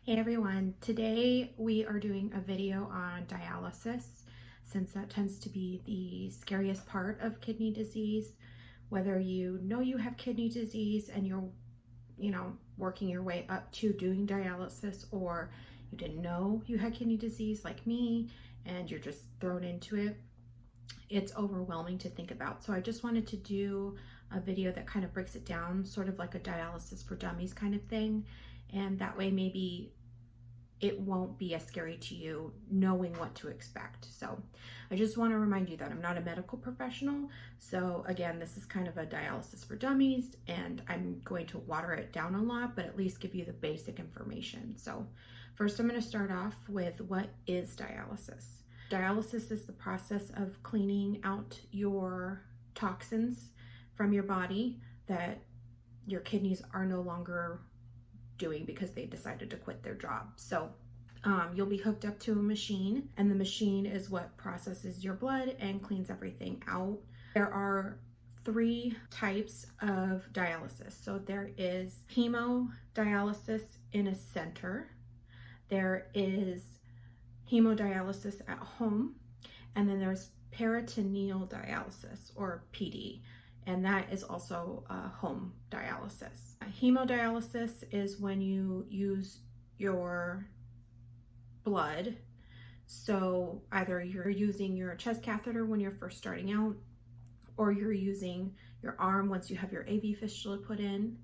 Hey everyone, today we are doing a video on dialysis since that tends to be the scariest part of kidney disease. Whether you know you have kidney disease and you're, working your way up to doing dialysis, or you didn't know you had kidney disease like me and you're just thrown into it, it's overwhelming to think about. So I just wanted to do a video that kind of breaks it down, sort of like a dialysis for dummies kind of thing. And that way maybe it won't be as scary to you knowing what to expect. So I just want to remind you that I'm not a medical professional. So again, this is kind of a dialysis for dummies, and I'm going to water it down a lot, but at least give you the basic information. So first I'm going to start off with what is dialysis. Dialysis is the process of cleaning out your toxins from your body that your kidneys are no longer doing because they decided to quit their job. So you'll be hooked up to a machine, and the machine is what processes your blood and cleans everything out. There are 3 types of dialysis. So there is hemodialysis in a center, there is hemodialysis at home, and then there's peritoneal dialysis, or PD, and that is also home dialysis. Hemodialysis is when you use your blood. So either you're using your chest catheter when you're first starting out, or you're using your arm once you have your AV fistula put in.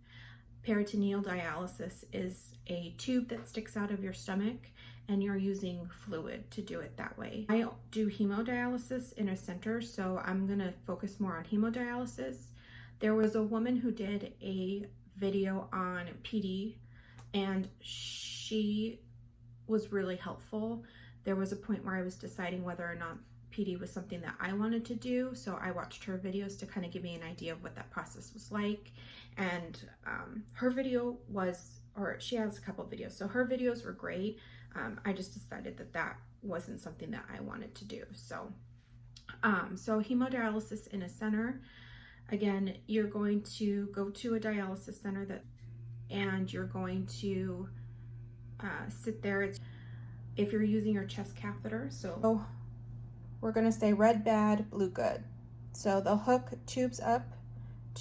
Peritoneal dialysis is a tube that sticks out of your stomach, and you're using fluid to do it that way. I do hemodialysis in a center, so I'm gonna focus more on hemodialysis. There was a woman who did a video on PD, and she was really helpful. There was a point where I was deciding whether or not PD was something that I wanted to do, so I watched her videos to kind of give me an idea of what that process was like. And her video was, or she has a couple videos, so her videos were great. I just decided that that wasn't something that I wanted to do. So hemodialysis in a center, again, you're going to go to a dialysis center and you're going to sit there. If you're using your chest catheter, so we're gonna say red bad, blue good. So they'll hook tubes up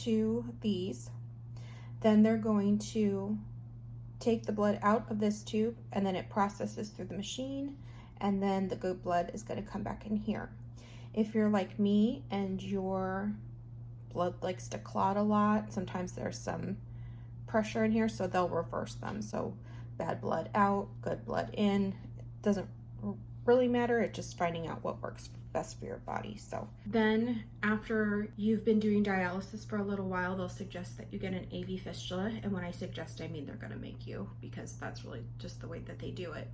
to these, then they're going to take the blood out of this tube, and then it processes through the machine, and then the good blood is going to come back in here. If you're like me and your blood likes to clot a lot, sometimes there's some pressure in here, so they'll reverse them. So bad blood out, good blood in. It doesn't really matter, it's just finding out what works best for your body. So then after you've been doing dialysis for a little while, they'll suggest that you get an AV fistula, and when I suggest, I mean they're going to make you, because that's really just the way that they do it.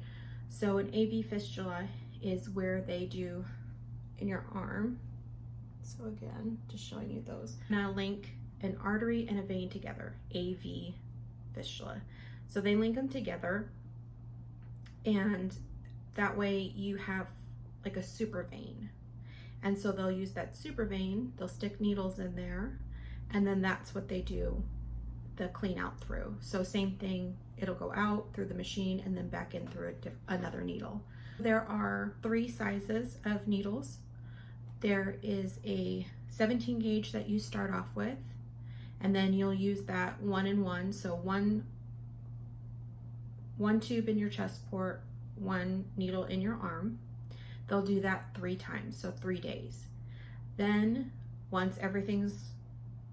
So an AV fistula is where they do in your arm. So again, just showing you those. Now link an artery and a vein together, AV fistula. So they link them together, and that way you have like a super vein. And so they'll use that super vein, they'll stick needles in there, and then that's what they do the clean out through. So same thing, it'll go out through the machine and then back in through another needle. There are 3 sizes of needles. There is a 17 gauge that you start off with, and then you'll use that 1 and 1. So one tube in your chest port, 1 needle in your arm. They'll do that 3 times, so 3 days. Then once everything's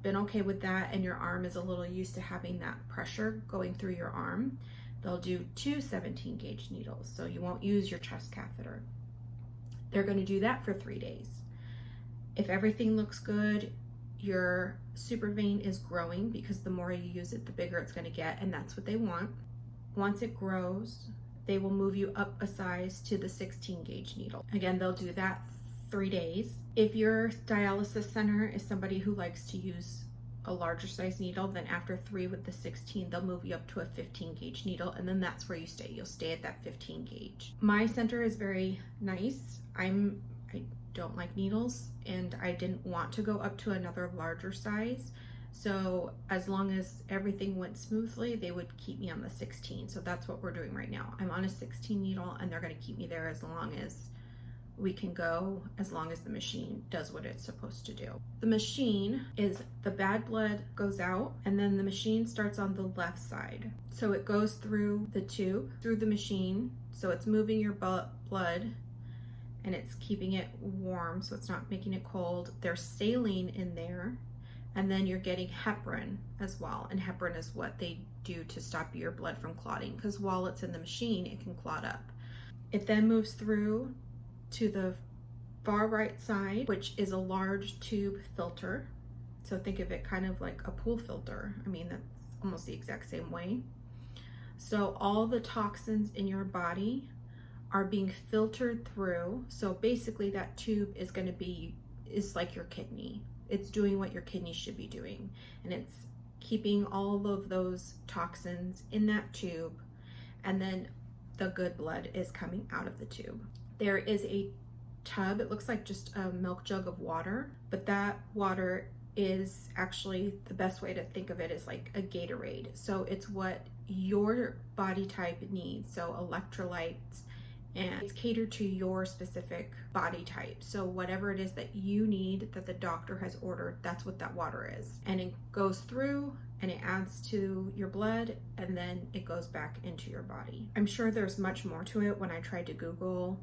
been okay with that and your arm is a little used to having that pressure going through your arm, they'll do 2 17 gauge needles, so you won't use your chest catheter. They're going to do that for 3 days. If everything looks good, your super vein is growing, because the more you use it, the bigger it's going to get, and that's what they want. Once it grows, they will move you up a size to the 16 gauge needle. Again, they'll do that 3 days. If your dialysis center is somebody who likes to use a larger size needle, then after 3 with the 16, they'll move you up to a 15 gauge needle, and then that's where you stay. You'll stay at that 15 gauge. My center is very nice. I don't like needles, and I didn't want to go up to another larger size. So as long as everything went smoothly, they would keep me on the 16. So that's what we're doing right now. I'm on a 16 needle and they're going to keep me there as long as we can go, as long as the machine does what it's supposed to do. The machine is, the bad blood goes out and then the machine starts on the left side. So it goes through the tube, through the machine. So it's moving your blood and it's keeping it warm, so it's not making it cold. There's saline in there, and then you're getting heparin as well. And heparin is what they do to stop your blood from clotting, because while it's in the machine, it can clot up. It then moves through to the far right side, which is a large tube filter. So think of it kind of like a pool filter. I mean, that's almost the exact same way. So all the toxins in your body are being filtered through. So basically that tube is going to be, is like your kidney. It's doing what your kidney should be doing. And it's keeping all of those toxins in that tube. And then the good blood is coming out of the tube. There is a tub, it looks like just a milk jug of water, but that water is actually, the best way to think of it is like a Gatorade. So it's what your body type needs. So electrolytes, and it's catered to your specific body type. So whatever it is that you need, that the doctor has ordered, that's what that water is. And it goes through and it adds to your blood, and then it goes back into your body. I'm sure there's much more to it. When I tried to Google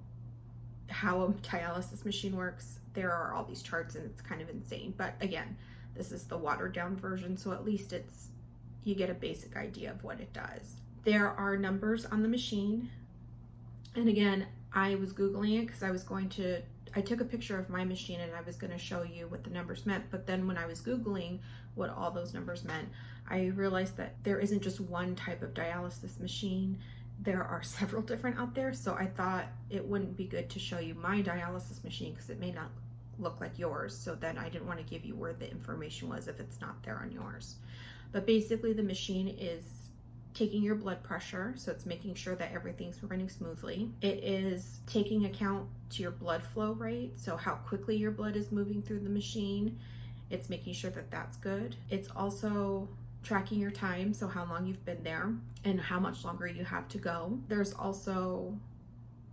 how a dialysis machine works, there are all these charts and it's kind of insane. But again, this is the watered down version, so at least you get a basic idea of what it does. There are numbers on the machine. And again, I was Googling it because I took a picture of my machine and I was going to show you what the numbers meant. But then when I was Googling what all those numbers meant, I realized that there isn't just one type of dialysis machine. There are several different out there. So I thought it wouldn't be good to show you my dialysis machine because it may not look like yours. So then I didn't want to give you where the information was if it's not there on yours. But basically the machine is taking your blood pressure, so it's making sure that everything's running smoothly. It is taking account to your blood flow rate, so how quickly your blood is moving through the machine. It's making sure that that's good. It's also tracking your time, so how long you've been there and how much longer you have to go. There's also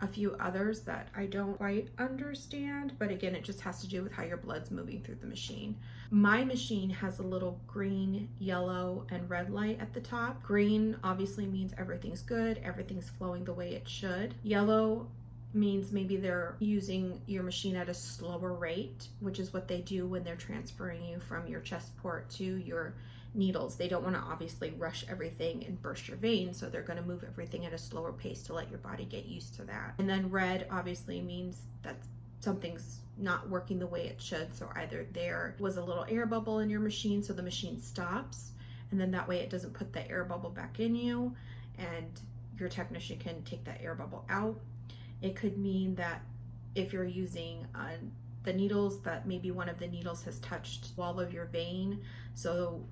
a few others that I don't quite understand, but again, it just has to do with how your blood's moving through the machine. My machine has a little green, yellow, and red light at the top. Green obviously means everything's good, everything's flowing the way it should. Yellow means maybe they're using your machine at a slower rate, which is what they do when they're transferring you from your chest port to your needles. They don't want to obviously rush everything and burst your veins, so they're going to move everything at a slower pace to let your body get used to that. And then red obviously means that something's not working the way it should. So either there was a little air bubble in your machine, so the machine stops, and then that way it doesn't put the air bubble back in you and your technician can take that air bubble out. It could mean that if you're using the needles, that maybe one of the needles has touched the wall of your vein, so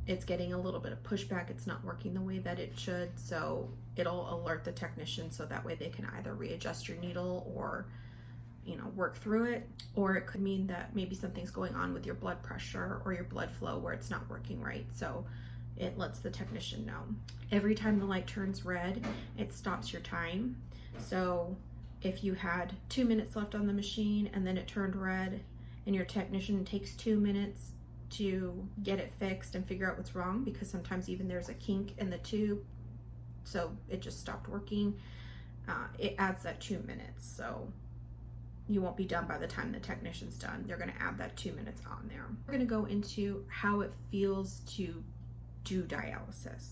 it's getting a little bit of pushback. It's not working the way that it should, so it'll alert the technician so that way they can either readjust your needle or work through it. Or it could mean that maybe something's going on with your blood pressure or your blood flow where it's not working right, so it lets the technician know. Every time the light turns red, it stops your time. So if you had 2 minutes left on the machine and then it turned red and your technician takes 2 minutes to get it fixed and figure out what's wrong, because sometimes even there's a kink in the tube, so it just stopped working, it adds that 2 minutes. So you won't be done by the time the technician's done. They're going to add that 2 minutes on there. We're going to go into how it feels to do dialysis,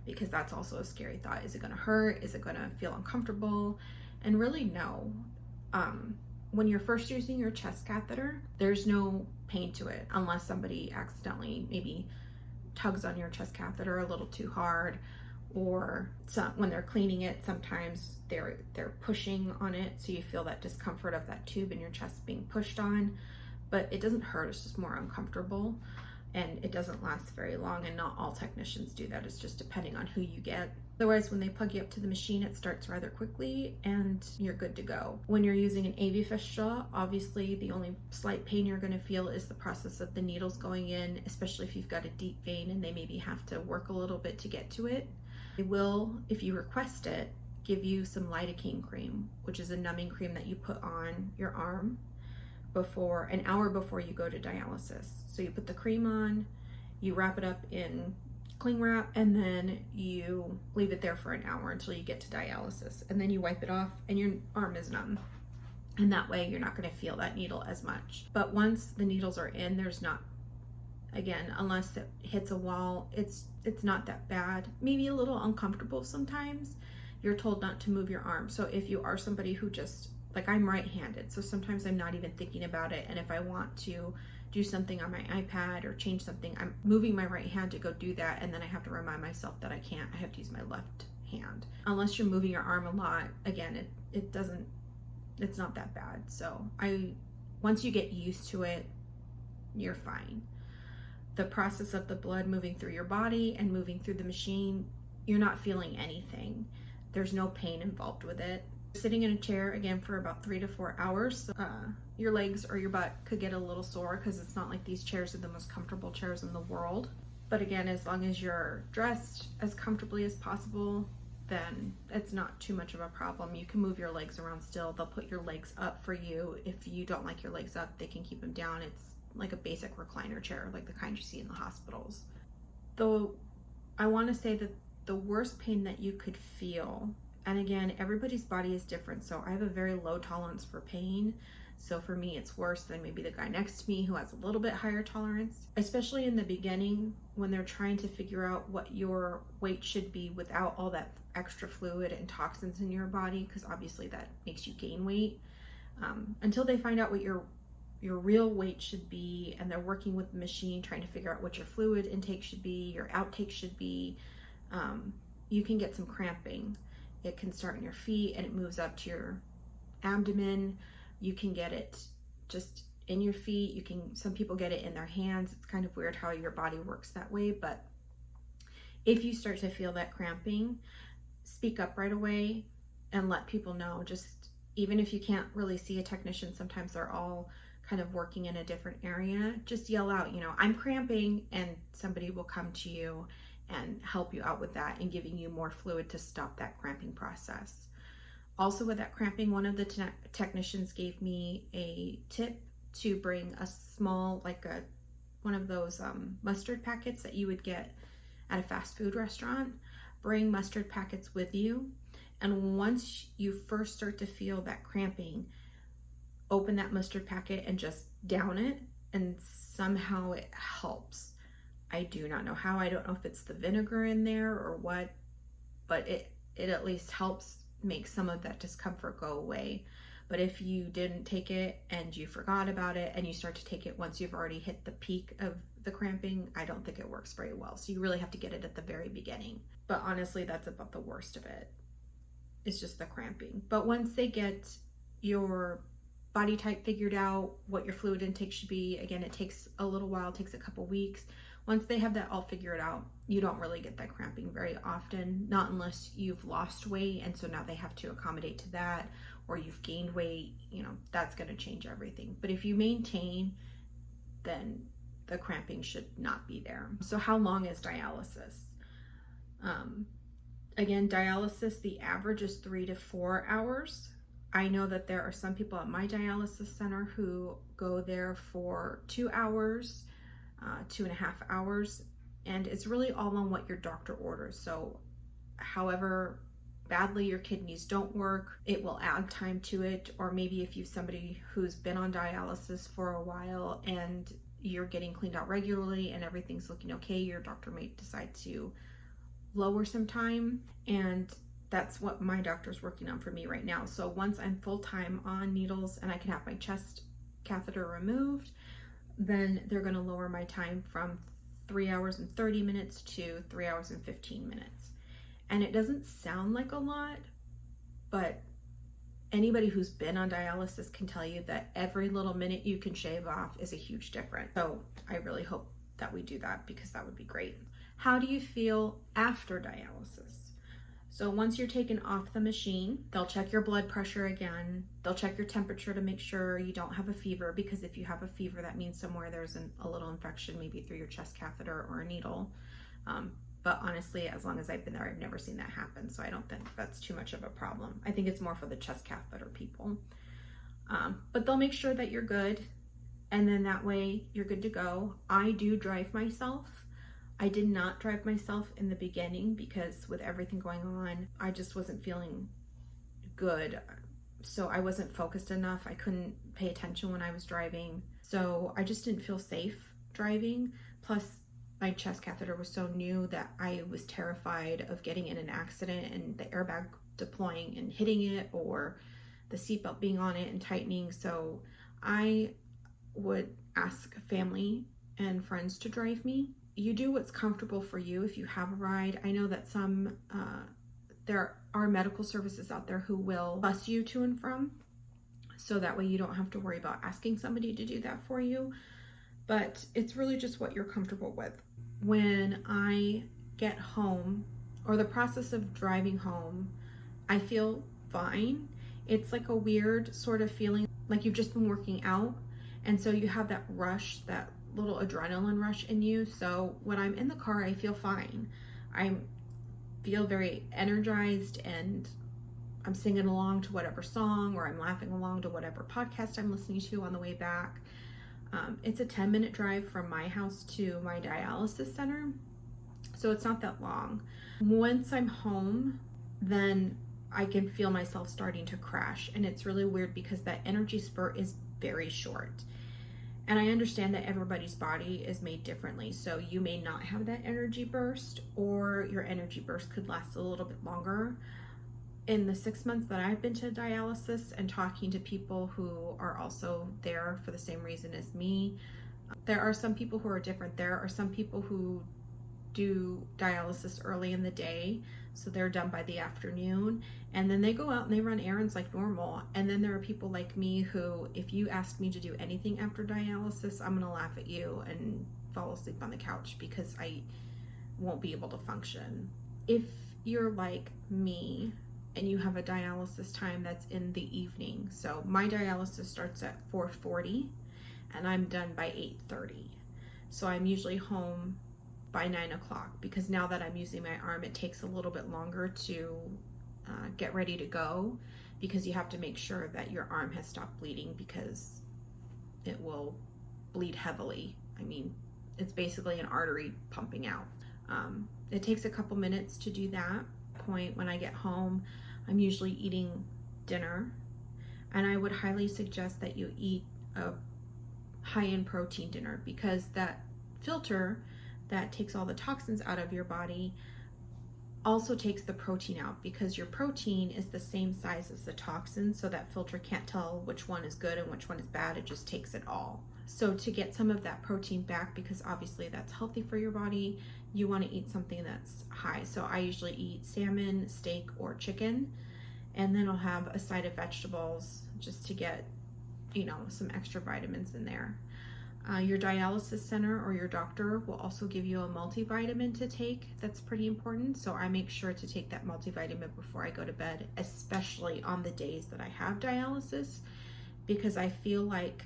because that's also a scary thought. Is it going to hurt? Is it going to feel uncomfortable? And really no. When you're first using your chest catheter, there's no pain to it unless somebody accidentally maybe tugs on your chest catheter a little too hard, or when they're cleaning it, sometimes they're pushing on it, so you feel that discomfort of that tube in your chest being pushed on. But it doesn't hurt, it's just more uncomfortable, and it doesn't last very long, and not all technicians do that. It's just depending on who you get Otherwise, when they plug you up to the machine, it starts rather quickly and you're good to go. When you're using an AV fistula, obviously the only slight pain you're going to feel is the process of the needles going in, especially if you've got a deep vein and they maybe have to work a little bit to get to it. They will, if you request it, give you some lidocaine cream, which is a numbing cream that you put on your arm before, an hour before you go to dialysis. So you put the cream on, you wrap it up in cling wrap, and then you leave it there for an hour until you get to dialysis, and then you wipe it off and your arm is numb, and that way you're not going to feel that needle as much. But once the needles are in, there's not, again, unless it hits a wall, it's not that bad. Maybe a little uncomfortable sometimes. You're told not to move your arm. So if you are somebody who just, like, I'm right-handed, so sometimes I'm not even thinking about it, and if I want to do something on my iPad or change something, I'm moving my right hand to go do that, and then I have to remind myself that I can't. I have to use my left hand. Unless you're moving your arm a lot, again, it's not that bad. So once you get used to it, you're fine. The process of the blood moving through your body and moving through the machine, you're not feeling anything. There's no pain involved with it. Sitting in a chair, again, for about 3 to 4 hours, so, your legs or your butt could get a little sore because it's not like these chairs are the most comfortable chairs in the world. But again, as long as you're dressed as comfortably as possible, then it's not too much of a problem. You can move your legs around still. They'll put your legs up for you. If you don't like your legs up, they can keep them down. It's like a basic recliner chair, like the kind you see in the hospitals. Though I want to say that the worst pain that you could feel, and again, everybody's body is different, so I have a very low tolerance for pain. So for me, it's worse than maybe the guy next to me who has a little bit higher tolerance, especially in the beginning when they're trying to figure out what your weight should be without all that extra fluid and toxins in your body, because obviously that makes you gain weight. Until they find out what your real weight should be, and they're working with the machine trying to figure out what your fluid intake should be, your outtake should be, you can get some cramping. It can start in your feet and it moves up to your abdomen. You can get it just in your feet. Some people get it in their hands. It's kind of weird how your body works that way, but if you start to feel that cramping, speak up right away and let people know. Just even if you can't really see a technician, sometimes they're all kind of working in a different area, just yell out, I'm cramping, and somebody will come to you and help you out with that and giving you more fluid to stop that cramping process. Also with that cramping, one of the technicians gave me a tip to bring a small, one of those mustard packets that you would get at a fast food restaurant. Bring mustard packets with you, and once you first start to feel that cramping, open that mustard packet and just down it, and somehow it helps. I do not know how. I don't know if it's the vinegar in there or what, but it at least helps make some of that discomfort go away. But if you didn't take it and you forgot about it and you start to take it once you've already hit the peak of the cramping, I don't think it works very well. So you really have to get it at the very beginning. But honestly, that's about the worst of it. It's just the cramping. But once they get your body type figured out, what your fluid intake should be, again, it takes a little while, it takes a couple weeks. Once they have that all figured out, you don't really get that cramping very often, not unless you've lost weight and so now they have to accommodate to that, or you've gained weight, that's going to change everything. But if you maintain, then the cramping should not be there. So how long is dialysis? Again, dialysis, the average is 3 to 4 hours. I know that there are some people at my dialysis center who go there for 2 hours, 2.5 hours, and it's really all on what your doctor orders. So however badly your kidneys don't work, it will add time to it. Or maybe if you're somebody who's been on dialysis for a while and you're getting cleaned out regularly and everything's looking okay, your doctor may decide to lower some time, and that's what my doctor's working on for me right now. So once I'm full-time on needles and I can have my chest catheter removed, then they're going to lower my time from 3 hours and 30 minutes to 3 hours and 15 minutes. And it doesn't sound like a lot, but anybody who's been on dialysis can tell you that every little minute you can shave off is a huge difference. So I really hope that we do that, because that would be great. How do you feel after dialysis? So once you're taken off the machine, they'll check your blood pressure again. They'll check your temperature to make sure you don't have a fever, because if you have a fever, that means somewhere there's a little infection, maybe through your chest catheter or a needle. But honestly, as long as I've been there, I've never seen that happen. So I don't think that's too much of a problem. I think it's more for the chest catheter people. But they'll make sure that you're good. And then that way you're good to go. I do drive myself. I did not drive myself in the beginning because with everything going on, I just wasn't feeling good. So I wasn't focused enough. I couldn't pay attention when I was driving. So I just didn't feel safe driving. Plus, my chest catheter was so new that I was terrified of getting in an accident and the airbag deploying and hitting it, or the seatbelt being on it and tightening. So I would ask family and friends to drive me. You do what's comfortable for you if you have a ride. I know that there are medical services out there who will bus you to and from, so that way you don't have to worry about asking somebody to do that for you. But it's really just what you're comfortable with. When I get home, or the process of driving home, I feel fine. It's like a weird sort of feeling like you've just been working out, and so you have that rush, that little adrenaline rush in you. So when I'm in the car, I feel fine. I feel very energized, and I'm singing along to whatever song, or I'm laughing along to whatever podcast I'm listening to on the way back. It's a 10-minute drive from my house to my dialysis center, so it's not that long. Once I'm home, then I can feel myself starting to crash, and it's really weird because that energy spurt is very short. And I understand that everybody's body is made differently, so you may not have that energy burst, or your energy burst could last a little bit longer. In the 6 months that I've been to dialysis and talking to people who are also there for the same reason as me, there are some people who are different. There are some people who do dialysis early in the day, so they're done by the afternoon, and then they go out and they run errands like normal. And then there are people like me who, if you ask me to do anything after dialysis, I'm gonna laugh at you and fall asleep on the couch because I won't be able to function. If you're like me and you have a dialysis time that's in the evening, so my dialysis starts at 4:40 and I'm done by 8:30, so I'm usually home by 9 o'clock, because now that I'm using my arm, it takes a little bit longer to get ready to go, because you have to make sure that your arm has stopped bleeding, because it will bleed heavily. I mean, it's basically an artery pumping out. It takes a couple minutes to do that point. When I get home, I'm usually eating dinner, and I would highly suggest that you eat a high in protein dinner, because that filter that takes all the toxins out of your body also takes the protein out, because your protein is the same size as the toxin, so that filter can't tell which one is good and which one is bad. It just takes it all. So to get some of that protein back, because obviously that's healthy for your body, you want to eat something that's high. So I usually eat salmon, steak, or chicken, and then I'll have a side of vegetables just to get, some extra vitamins in there. Your dialysis center or your doctor will also give you a multivitamin to take. That's pretty important. So I make sure to take that multivitamin before I go to bed, especially on the days that I have dialysis, because I feel like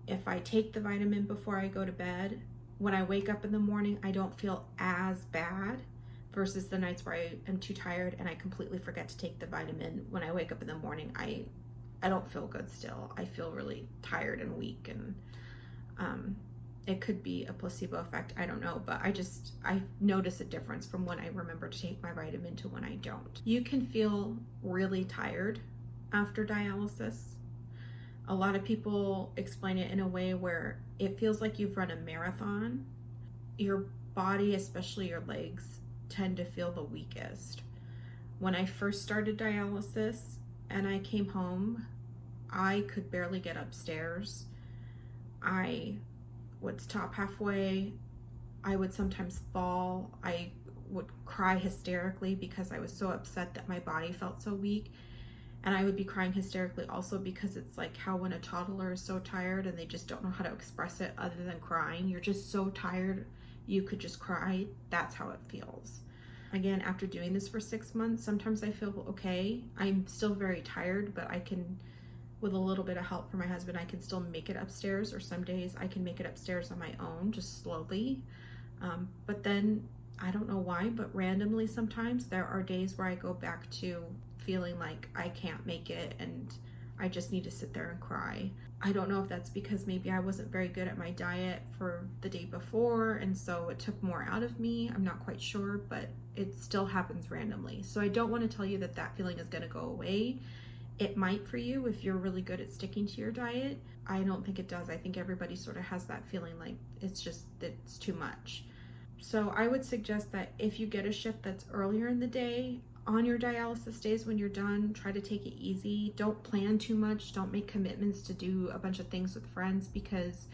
if I take the vitamin before I go to bed, when I wake up in the morning, I don't feel as bad, versus the nights where I am too tired and I completely forget to take the vitamin. When I wake up in the morning, I don't feel good still. I feel really tired and weak, and it could be a placebo effect, I don't know, but I notice a difference from when I remember to take my vitamin to when I don't. You can feel really tired after dialysis. A lot of people explain it in a way where it feels like you've run a marathon. Your body, especially your legs, tend to feel the weakest. When I first started dialysis and I came home, I could barely get upstairs. I would stop halfway. I would sometimes fall. I would cry hysterically because I was so upset that my body felt so weak. And I would be crying hysterically also because it's like how when a toddler is so tired and they just don't know how to express it other than crying. You're just so tired, you could just cry. That's how it feels. Again, after doing this for 6 months, sometimes I feel okay. I'm still very tired, but I can, with a little bit of help from my husband, I can still make it upstairs, or some days I can make it upstairs on my own, just slowly. But then, I don't know why, but randomly sometimes there are days where I go back to feeling like I can't make it and I just need to sit there and cry. I don't know if that's because maybe I wasn't very good at my diet for the day before, and so it took more out of me. I'm not quite sure, but it still happens randomly. So I don't want to tell you that that feeling is going to go away. It might for you if you're really good at sticking to your diet. I don't think it does. I think everybody sort of has that feeling like it's too much. So I would suggest that if you get a shift that's earlier in the day, on your dialysis days when you're done, try to take it easy. Don't plan too much. Don't make commitments to do a bunch of things with friends, because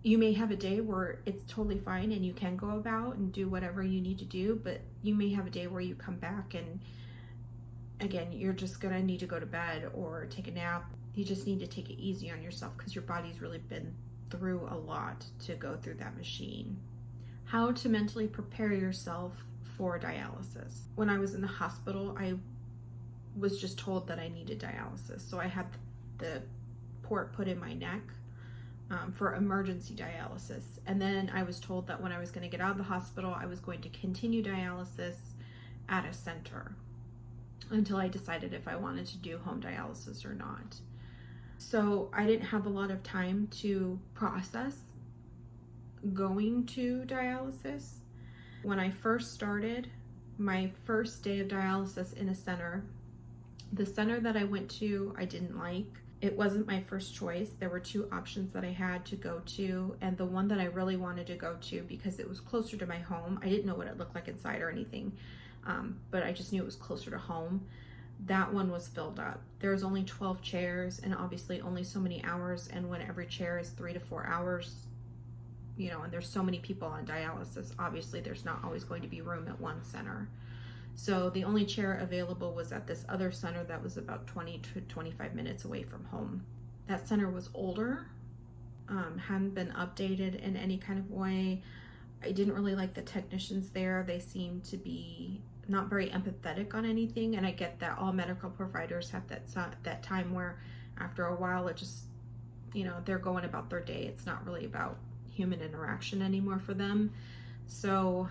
you may have a day where it's totally fine and you can go about and do whatever you need to do, but you may have a day where you come back and again, you're just gonna need to go to bed or take a nap. You just need to take it easy on yourself because your body's really been through a lot to go through that machine. How to mentally prepare yourself for dialysis. When I was in the hospital, I was just told that I needed dialysis. So I had the port put in my neck for emergency dialysis. And then I was told that when I was going to get out of the hospital, I was going to continue dialysis at a center until I decided if I wanted to do home dialysis or not. So I didn't have a lot of time to process going to dialysis. When I first started, my first day of dialysis in a center, the center that I went to, I didn't like. It wasn't my first choice. There were two options that I had to go to, and the one that I really wanted to go to because it was closer to my home. I didn't know what it looked like inside or anything, but I just knew it was closer to home. That one was filled up. There was only 12 chairs and obviously only so many hours, and when every chair is 3 to 4 hours, you know, and there's so many people on dialysis, obviously there's not always going to be room at one center. So the only chair available was at this other center that was about 20 to 25 minutes away from home. That center was older, hadn't been updated in any kind of way. I didn't really like the technicians there. They seemed to be not very empathetic on anything, and I get that all medical providers have that time where after a while it just, you know, they're going about their day. It's not really about human interaction anymore for them. So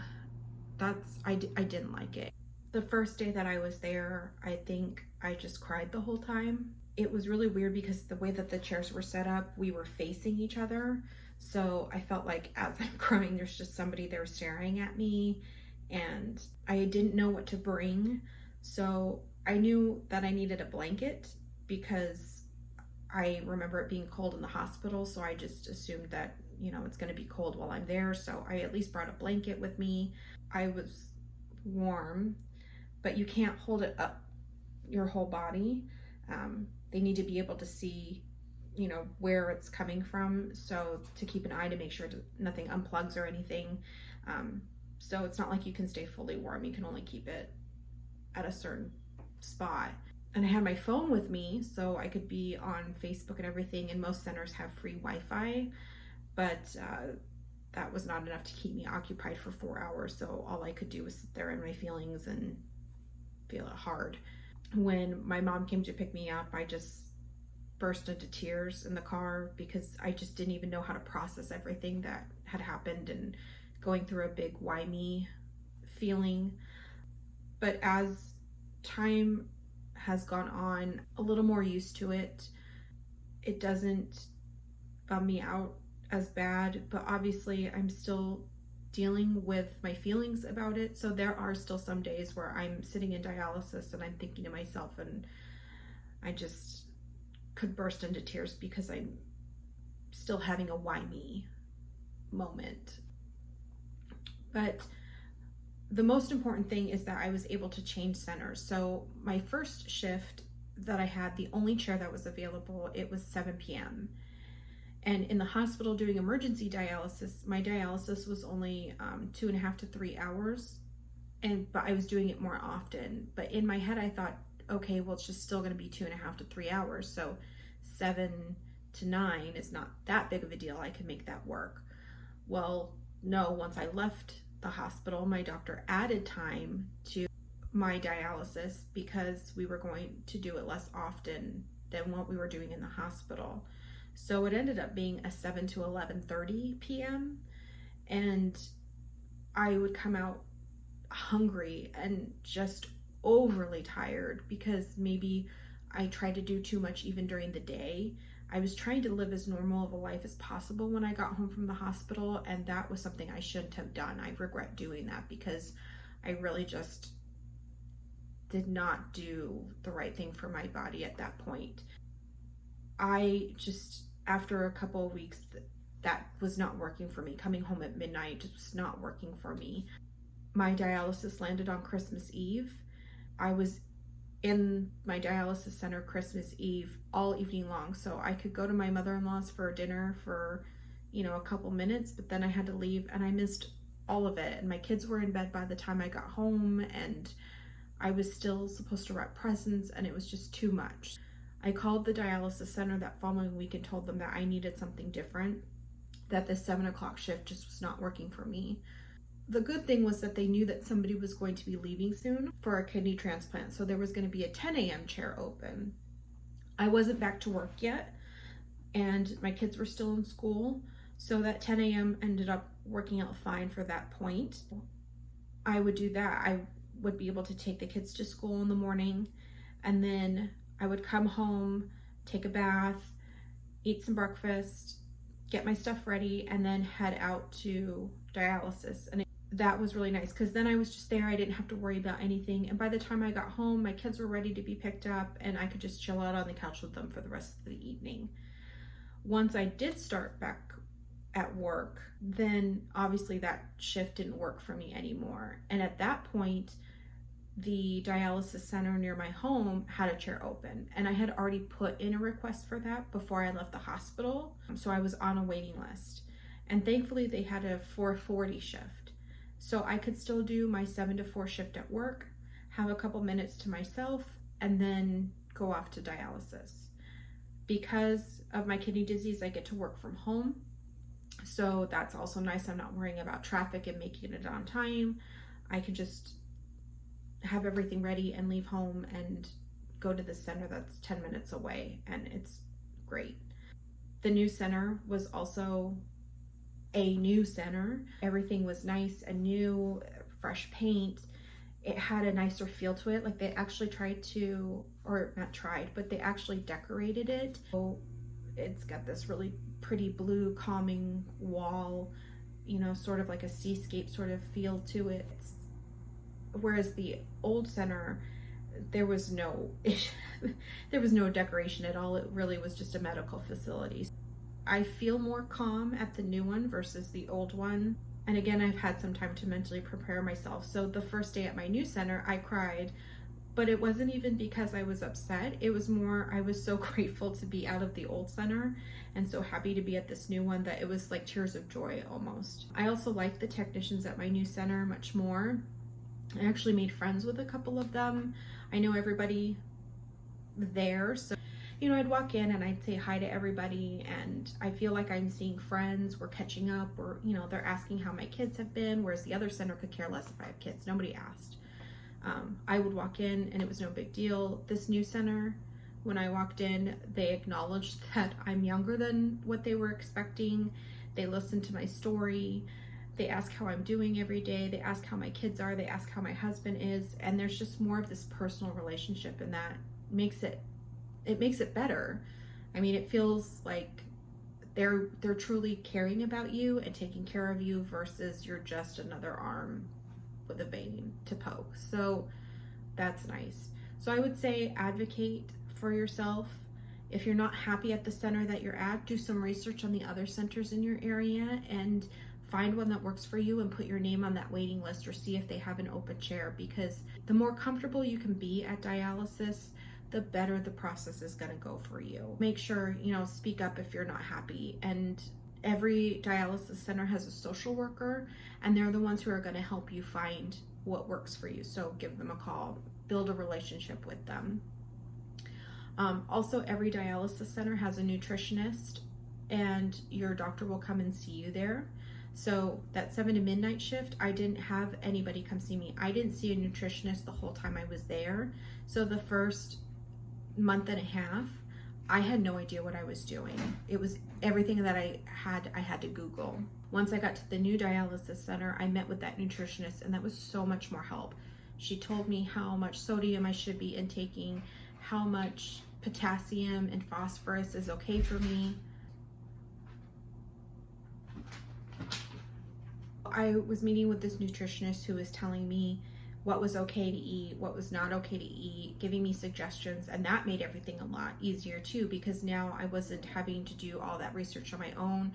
I didn't like it. The first day that I was there, I think I just cried the whole time. It was really weird because the way that the chairs were set up, we were facing each other. So I felt like as I'm crying, there's just somebody there staring at me, and I didn't know what to bring. So I knew that I needed a blanket because I remember it being cold in the hospital. So I just assumed that, you know, it's going to be cold while I'm there. So I at least brought a blanket with me. I was warm, but you can't hold it up your whole body. They need to be able to see, you know, where it's coming from. So to keep an eye to make sure nothing unplugs or anything. So it's not like you can stay fully warm. You can only keep it at a certain spot. And I had my phone with me so I could be on Facebook and everything. And most centers have free Wi-Fi, but that was not enough to keep me occupied for 4 hours. So all I could do was sit there in my feelings and feel it hard. When my mom came to pick me up, I just burst into tears in the car because I just didn't even know how to process everything that had happened and going through a big why me feeling. But as time has gone on, a little more used to it, it doesn't bum me out as bad, but obviously I'm still dealing with my feelings about it. So there are still some days where I'm sitting in dialysis and I'm thinking to myself, and I just could burst into tears because I'm still having a why me moment. But the most important thing is that I was able to change centers. So my first shift that I had, the only chair that was available, it was 7 p.m. And in the hospital doing emergency dialysis, my dialysis was only 2.5 to 3 hours, but I was doing it more often. But in my head, I thought, okay, well, it's just still going to be 2.5 to 3 hours. So 7 to 9 is not that big of a deal. I can make that work. Well, no, once I left the hospital, my doctor added time to my dialysis because we were going to do it less often than what we were doing in the hospital. So it ended up being a 7 to 11:30 p.m. and I would come out hungry and just overly tired because maybe I tried to do too much even during the day. I was trying to live as normal of a life as possible when I got home from the hospital, and that was something I shouldn't have done. I regret doing that because I really just did not do the right thing for my body at that point. I just, after a couple of weeks, that was not working for me. Coming home at midnight was not working for me. My dialysis landed on Christmas Eve. I was in my dialysis center Christmas Eve all evening long, so I could go to my mother-in-law's for dinner for, a couple minutes, but then I had to leave and I missed all of it. And my kids were in bed by the time I got home, and I was still supposed to wrap presents, and it was just too much. I called the dialysis center that following week and told them that I needed something different, that the 7 o'clock shift just was not working for me. The good thing was that they knew that somebody was going to be leaving soon for a kidney transplant, so there was going to be a 10 a.m. chair open. I wasn't back to work yet, and my kids were still in school, so that 10 a.m. ended up working out fine for that point. I would do that. I would be able to take the kids to school in the morning, and then I would come home, take a bath, eat some breakfast, get my stuff ready, and then head out to dialysis. And that was really nice because then I was just there. I didn't have to worry about anything. And by the time I got home, my kids were ready to be picked up, and I could just chill out on the couch with them for the rest of the evening. Once I did start back at work, then obviously that shift didn't work for me anymore. And at that point, the dialysis center near my home had a chair open, and I had already put in a request for that before I left the hospital. So I was on a waiting list, and thankfully they had a 4:40 shift. So I could still do my 7 to 4 shift at work, have a couple minutes to myself, and then go off to dialysis. Because of my kidney disease, I get to work from home. So that's also nice. I'm not worrying about traffic and making it on time. I can just have everything ready and leave home and go to the center that's 10 minutes away, and it's great. The new center was also a new center. Everything was nice and new, fresh paint. It had a nicer feel to it. Like they actually they actually decorated it. So it's got this really pretty blue calming wall, sort of like a seascape sort of feel to it. Whereas the old center, there was no decoration at all. It really was just a medical facility. I feel more calm at the new one versus the old one. And again, I've had some time to mentally prepare myself. So the first day at my new center, I cried, but it wasn't even because I was upset. It was more, I was so grateful to be out of the old center and so happy to be at this new one that it was like tears of joy almost. I also like the technicians at my new center much more. I actually made friends with a couple of them. I know everybody there, so I'd walk in and I'd say hi to everybody, and I feel like I'm seeing friends. We're catching up, or they're asking how my kids have been, whereas the other center could care less if I have kids. Nobody asked. I would walk in and it was no big deal. This new center, when I walked in, they acknowledged that I'm younger than what they were expecting. They listened to my story. They ask how I'm doing every day. They ask how my kids are. They ask how my husband is. And there's just more of this personal relationship, and that makes it better. I mean, it feels like they're truly caring about you and taking care of you versus you're just another arm with a vein to poke. So that's nice. So I would say advocate for yourself. If you're not happy at the center that you're at, do some research on the other centers in your area and find one that works for you and put your name on that waiting list, or see if they have an open chair, because the more comfortable you can be at dialysis, the better the process is going to go for you. Make sure, speak up if you're not happy. And every dialysis center has a social worker, and they're the ones who are going to help you find what works for you. So give them a call, build a relationship with them. Also, every dialysis center has a nutritionist, and your doctor will come and see you there. So that 7 to midnight shift, I didn't have anybody come see me. I didn't see a nutritionist the whole time I was there. So the first month and a half, I had no idea what I was doing. It was everything that I had to Google. Once I got to the new dialysis center, I met with that nutritionist, and that was so much more help. She told me how much sodium I should be intaking, how much potassium and phosphorus is okay for me. I was meeting with this nutritionist who was telling me what was okay to eat, what was not okay to eat, giving me suggestions, and that made everything a lot easier too, because now I wasn't having to do all that research on my own.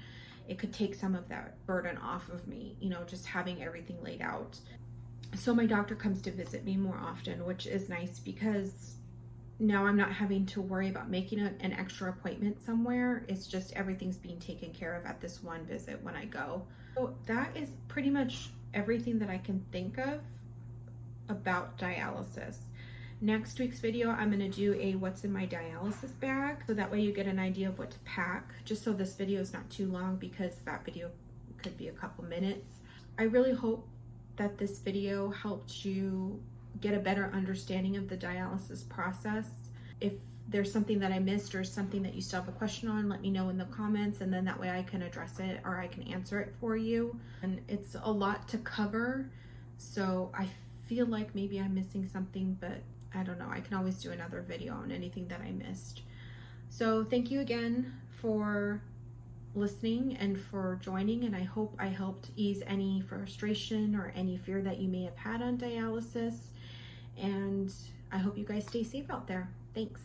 It could take some of that burden off of me, you know, just having everything laid out. So my doctor comes to visit me more often, which is nice because now I'm not having to worry about making an extra appointment somewhere. It's just everything's being taken care of at this one visit when I go. So that is pretty much everything that I can think of about dialysis. Next week's video, I'm going to do a what's in my dialysis bag, so that way you get an idea of what to pack, just so this video is not too long, because that video could be a couple minutes. I really hope that this video helped you get a better understanding of the dialysis process. If there's something that I missed or something that you still have a question on, let me know in the comments, and then that way I can address it or I can answer it for you. And it's a lot to cover, so I feel like maybe I'm missing something, but I don't know. I can always do another video on anything that I missed. So thank you again for listening and for joining, and I hope I helped ease any frustration or any fear that you may have had on dialysis, and I hope you guys stay safe out there. Thanks.